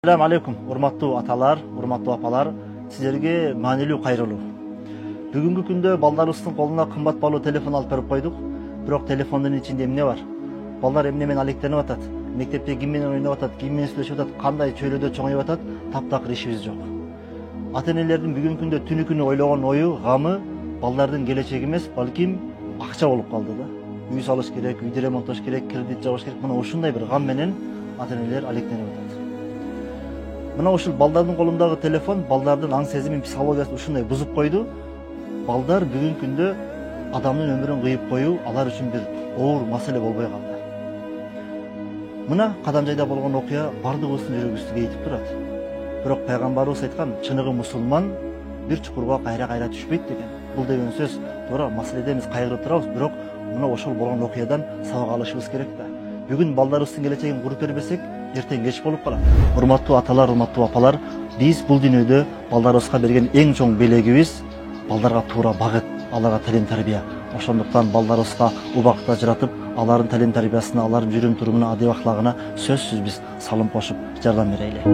Assalamu alaikum, урматтуу аталар, урматтуу апалар, силерге маанилүү кайрылуу. Бүгүнкү күндө балдарыбыздын колуна кымбат баалуу телефон алып берип койдук. Бирок телефондун ичинде эмне бар? Балдар эмне менен алектенип атат? Мектепте ким менен ойноп атат, ким менен сүйлөшүп атат, кандай чөйрөдө чоңоюп атат? Таптакыр ишибиз жок. Ата-энелердин бүгүнкү күндө түнү күнү ойлогон ою, гамы балдардын келечеги эмес, балким акча болуп калды да. Үй салыш керек, үйдү ремонттош керек, кредит жабыш керек. Мына ушундай бир гам менен ата-энелер алектенип атат. Мына ушул балдардын колундагы телефон балдардын аң сезимин, психологиясын ушундай бузуп койду. Балдар бүгүнкү күндө адамдын өмүрүн кыйып коюу алар үчүн бир оор маселе болбой калды. Мына Кадамжайда болгон окуя бардыгыбыздын жүрөгүбүздү кейитип турат. Бирок пайгамбарыбыз айткан, чыныгы мусулман бир чукурга кайра түшпөйт деген. Бул деген сөз туура маселеден биз кайгырып турабыз, бирок мына ошол болгон окуядан сабак алышыбыз керек да. Бүгүн балдарыбыздын келечегин куруп бербесек, эртең кеч болуп калат. Урматтуу аталар, урматтуу апалар, биз бул дүйнөдө балдарыбызга берген эң чоң белегибиз балдарга туура багыт, аларга талим тарбия. Ошондуктан балдарыбызга убакыт ажыратып, алардын талим тарбиясына, алардын жүрүм турумуна, адеп аклагына сөзсүз биз салым кошуп жардам берели.